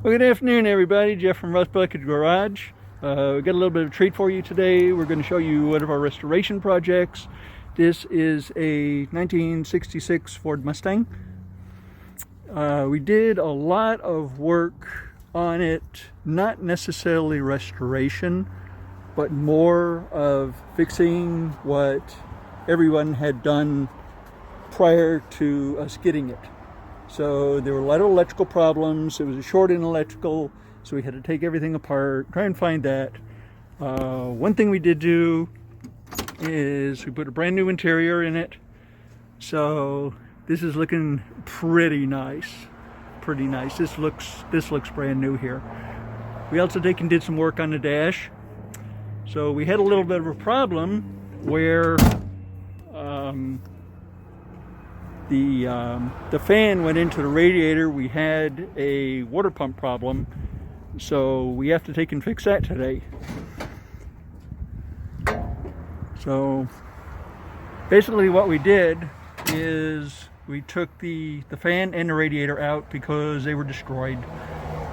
Well, good afternoon, everybody. Jeff from Rust Bucket Garage. We got a little bit of a treat for you today. We're going to show you one of our restoration projects. This is a 1966 Ford Mustang. We did a lot of work on it, not necessarily restoration, but more of fixing what everyone had done prior to us getting it. So there were a lot of electrical problems. It was a short in electrical, so we had to take everything apart, try and find that. One thing we did do is we put a brand new interior in it. So this is looking pretty nice. Pretty nice. This looks brand new here. We also did some work on the dash. So we had a little bit of a problem where the fan went into the radiator. We had a water pump problem, so we have to take and fix that today. So basically what we did is we took the fan and the radiator out because they were destroyed.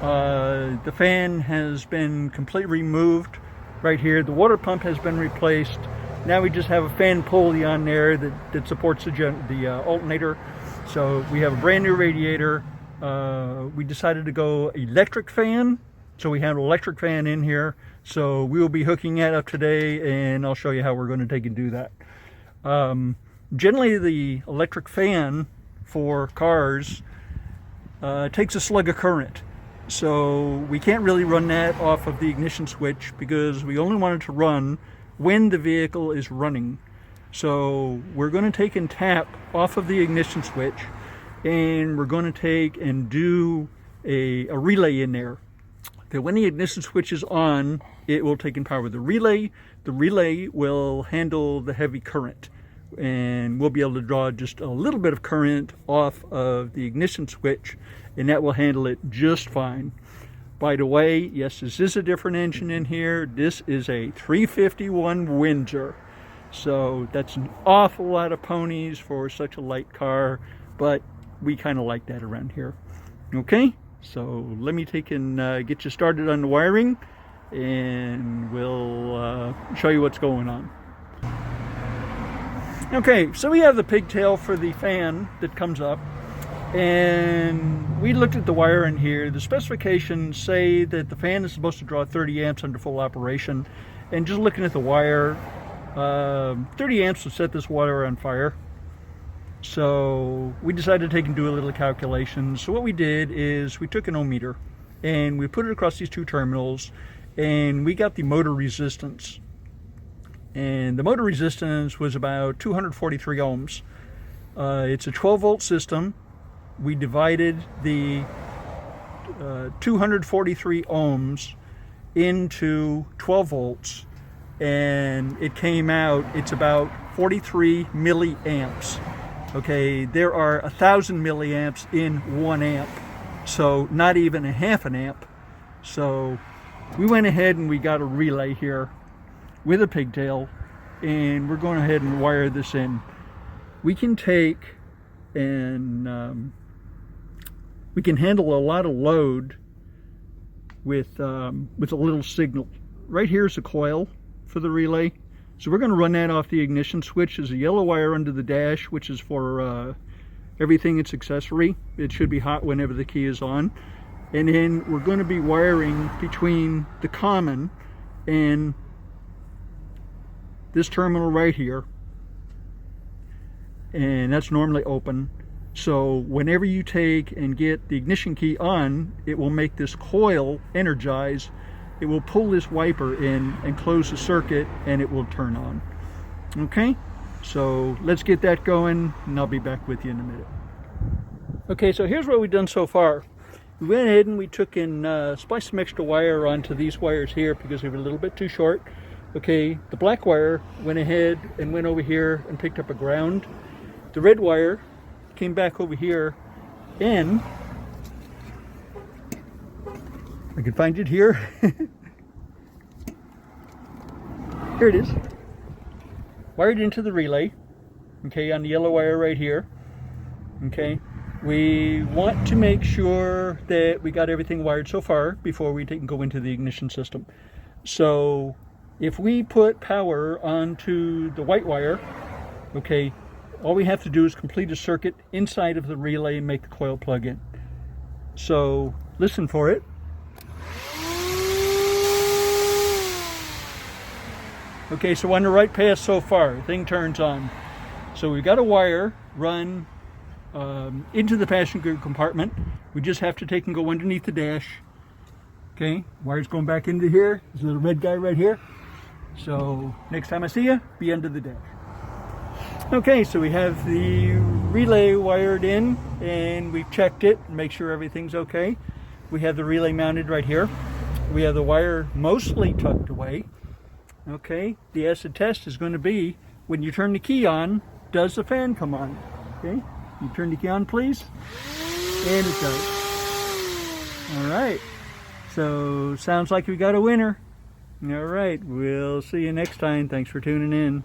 The fan has been completely removed right here. The water pump has been replaced. Now we just have a fan pulley on there that supports the alternator. So we have a brand new radiator. We decided to go electric fan. So we have an electric fan in here. So we will be hooking that up today, and I'll show you how we're going to take and do that. Generally, the electric fan for cars takes a slug of current. So we can't really run that off of the ignition switch because we only want it to run when the vehicle is running. So we're going to take and tap off of the ignition switch, and we're going to take and do a relay in there. That when the ignition switch is on, it will take and power the relay. The relay will handle the heavy current, and we'll be able to draw just a little bit of current off of the ignition switch, and that will handle it just fine. By the way, yes, this is a different engine in here. This is a 351 Windsor. So that's an awful lot of ponies for such a light car, but we kind of like that around here. Okay, so let me take and get you started on the wiring, and we'll show you what's going on. Okay, so we have the pigtail for the fan that comes up. And we looked at the wire in here. The specifications say that the fan is supposed to draw 30 amps under full operation. And just looking at the wire, 30 amps will set this wire on fire. So we decided to take and do a little calculation. So what we did is we took an ohm meter and we put it across these two terminals, and we got the motor resistance. And the motor resistance was about 243 ohms. It's a 12 volt system. We divided the 243 ohms into 12 volts, and it came out, it's about 43 milliamps. Okay, there are 1,000 milliamps in 1 amp, so not even a half an amp. So we went ahead and we got a relay here with a pigtail, and we're going ahead and wire this in. We can take and we can handle a lot of load with a little signal. Right here is a coil for the relay. So we're going to run that off the ignition switch. There's a yellow wire under the dash, which is for everything it's accessory. It should be hot whenever the key is on. And then we're going to be wiring between the common and this terminal right here. And that's normally open. So whenever you take and get the ignition key on, it will make this coil energize. It will pull this wiper in and close the circuit, and it will turn on. Okay, so let's get that going, and I'll be back with you in a minute. Okay, so here's what we've done so far. We went ahead and we took and spliced some extra wire onto these wires here because they were a little bit too short. Okay, the black wire went ahead and went over here and picked up a ground. The red wire came back over here, and I can find it here. Here it is. Wired into the relay, okay, on the yellow wire right here. Okay, we want to make sure that we got everything wired so far before we go into the ignition system. So if we put power onto the white wire, okay, all we have to do is complete a circuit inside of the relay and make the coil plug in. So listen for it. Okay, so on the right path so far, the thing turns on. So we've got a wire run into the passenger compartment. We just have to take and go underneath the dash. Okay, wire's going back into here. There's a little red guy right here. So next time I see you, be under the dash. Okay, so we have the relay wired in and we've checked it and make sure everything's okay. We have the relay mounted right here. We have the wire mostly tucked away. Okay, the acid test is going to be when you turn the key on, does the fan come on? Okay, you turn the key on, please. And it does. All right, so sounds like we got a winner. All right, we'll see you next time. Thanks for tuning in.